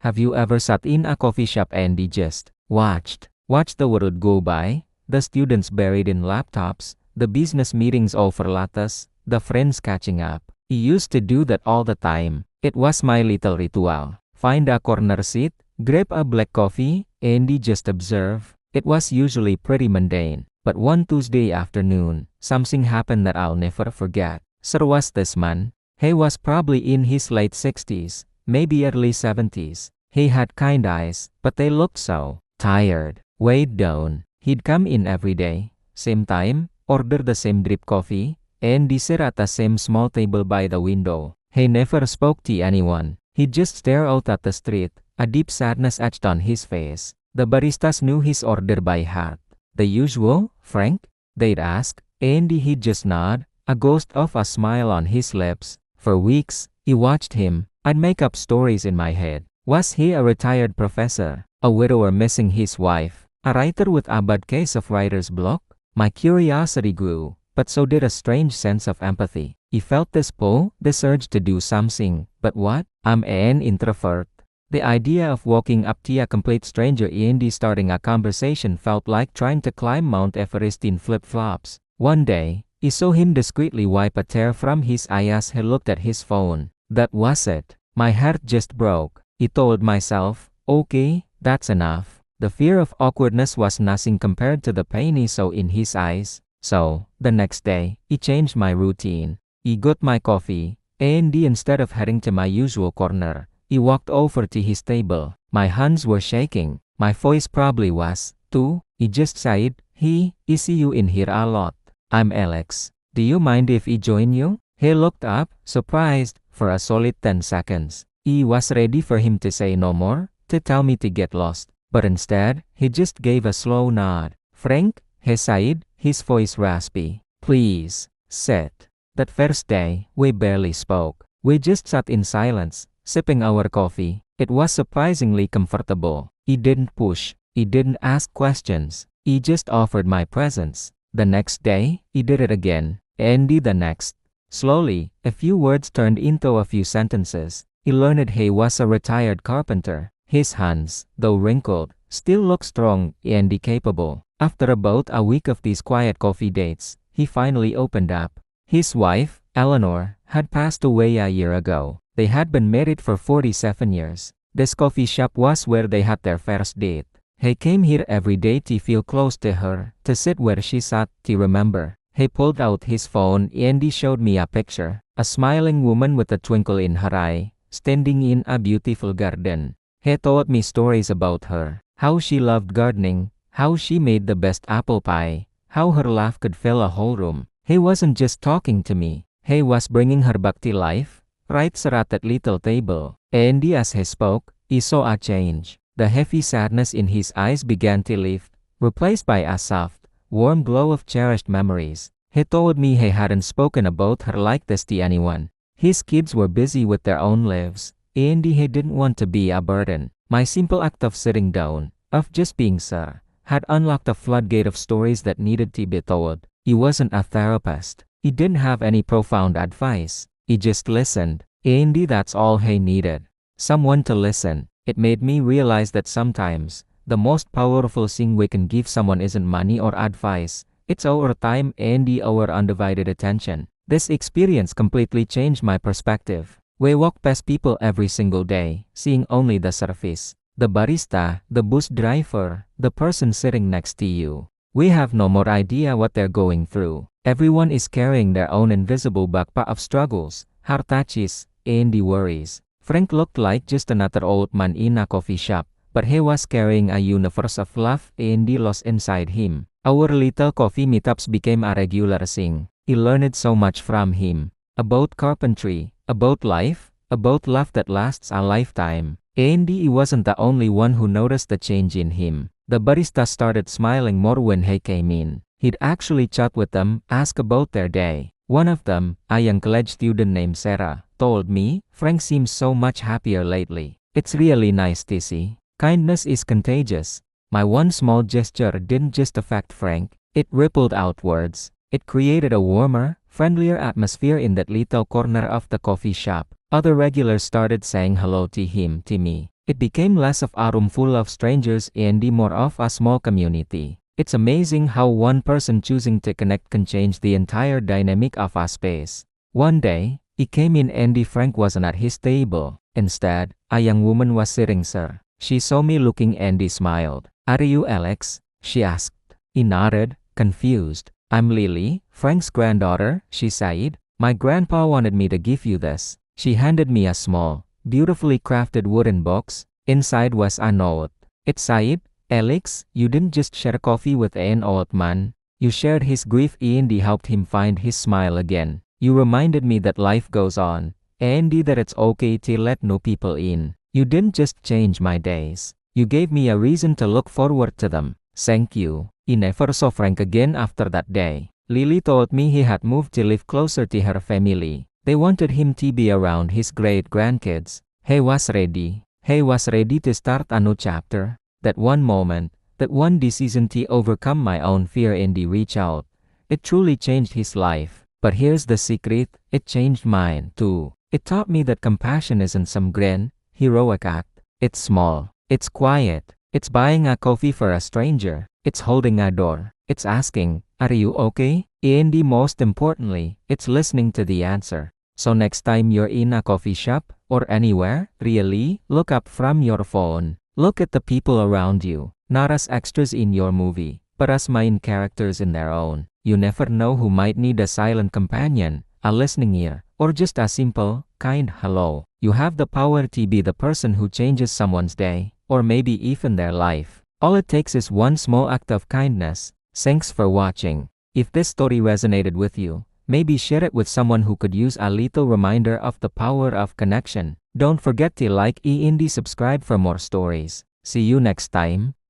Have you ever sat in a coffee shop and just watched the world go by? The students buried in laptops, the business meetings over lattes, the friends catching up. I used to do that all the time. It was my little ritual. Find a corner seat, grab a black coffee, and just observe. It was usually pretty mundane, but one Tuesday afternoon, something happened that I'll never forget. Sir was this man. He was probably in his late 60s, maybe early 70s. He had kind eyes, but they looked so tired, weighed down. He'd come in every day, same time, order the same drip coffee, and sit at the same small table by the window. He never spoke to anyone. He'd just stare out at the street, a deep sadness etched on his face. The baristas knew his order by heart. The usual, Frank? They'd ask, and he'd just nod, a ghost of a smile on his lips. For weeks, I watched him. I'd make up stories in my head. Was he a retired professor, a widower missing his wife, a writer with a bad case of writer's block? My curiosity grew, but so did a strange sense of empathy. I felt this pull, this urge to do something. But what? I'm an introvert. The idea of walking up to a complete stranger and starting a conversation felt like trying to climb Mount Everest in flip-flops. One day, I saw him discreetly wipe a tear from his eye as he looked at his phone. That was it. My heart just broke. I told myself, okay, that's enough. The fear of awkwardness was nothing compared to the pain I saw in his eyes. So, the next day, I changed my routine. I got my coffee, and instead of heading to my usual corner, I walked over to his table. My hands were shaking. My voice probably was, too. I just said, hey, I see you in here a lot. I'm Alex. Do you mind if I join you? He looked up, surprised, for a solid 10 seconds. I was ready for him to say no more, to tell me to get lost. But instead, he just gave a slow nod. Frank, he said, his voice raspy. Please, sit. That first day, we barely spoke. We just sat in silence, sipping our coffee. It was surprisingly comfortable. I didn't push. I didn't ask questions. I just offered my presence. The next day, I did it again, and the next. Slowly, a few words turned into a few sentences. I learned he was a retired carpenter. His hands, though wrinkled, still looked strong and capable. After about a week of these quiet coffee dates, he finally opened up. His wife, Eleanor, had passed away a year ago. They had been married for 47 years. This coffee shop was where they had their first date. He came here every day to feel close to her, to sit where she sat, to remember. He pulled out his phone and he showed me a picture. A smiling woman with a twinkle in her eye, standing in a beautiful garden. He told me stories about her, how she loved gardening, how she made the best apple pie, how her laugh could fill a whole room. He wasn't just talking to me, he was bringing her back to life, right there at that little table. And as he spoke, I saw a change. The heavy sadness in his eyes began to lift, replaced by a soft, warm glow of cherished memories. He told me he hadn't spoken about her like this to anyone. His kids were busy with their own lives, and he didn't want to be a burden. My simple act of sitting down, of just being sir, had unlocked a floodgate of stories that needed to be told. He wasn't a therapist. He didn't have any profound advice. He just listened, and that's all he needed. Someone to listen. It made me realize that sometimes, the most powerful thing we can give someone isn't money or advice. It's our time and our undivided attention. This experience completely changed my perspective. We walk past people every single day, seeing only the surface. The barista, the bus driver, the person sitting next to you. We have no more idea what they're going through. Everyone is carrying their own invisible backpack of struggles, heart touches, and worries. Frank looked like just another old man in a coffee shop, but he was carrying a universe of love and loss inside him. Our little coffee meetups became a regular thing. I learned so much from him. About carpentry, about life, about love that lasts a lifetime. And he wasn't the only one who noticed the change in him. The barista started smiling more when he came in. He'd actually chat with them, ask about their day. One of them, a young college student named Sarah, told me, Frank seems so much happier lately. It's really nice to see. Kindness is contagious. My one small gesture didn't just affect Frank, it rippled outwards. It created a warmer, friendlier atmosphere in that little corner of the coffee shop. Other regulars started saying hello to him, to me, It became less of a room full of strangers and more of a small community. It's amazing how one person choosing to connect can change the entire dynamic of a space. One day, he came in and Frank wasn't at his table. Instead, a young woman was sitting there. She saw me looking and smiled. "Are you Alex?" she asked. He nodded, confused. "I'm Lily, Frank's granddaughter," she said. "My grandpa wanted me to give you this." She handed me a small, beautifully crafted wooden box. Inside was a note. It said, "Alex, you didn't just share coffee with an old man. You shared his grief and helped him find his smile again. You reminded me that life goes on, and that it's okay to let new people in. You didn't just change my days. You gave me a reason to look forward to them. Thank you." He never saw Frank again after that day. Lily told me he had moved to live closer to her family. They wanted him to be around his great-grandkids. He was ready. He was ready to start a new chapter. That one moment, that one decision to overcome my own fear and reach out, it truly changed his life. But here's the secret, it changed mine too. It taught me that compassion isn't some grand, heroic act. It's small. It's quiet. It's buying a coffee for a stranger. It's holding a door. It's asking, "Are you okay?" And most importantly, it's listening to the answer. So next time you're in a coffee shop, or anywhere, really, look up from your phone. Look at the people around you, not as extras in your movie, but as main characters in their own. You never know who might need a silent companion, a listening ear, or just a simple, kind hello. You have the power to be the person who changes someone's day, or maybe even their life. All it takes is one small act of kindness. Thanks for watching. If this story resonated with you, maybe share it with someone who could use a little reminder of the power of connection. Don't forget to like and subscribe for more stories. See you next time.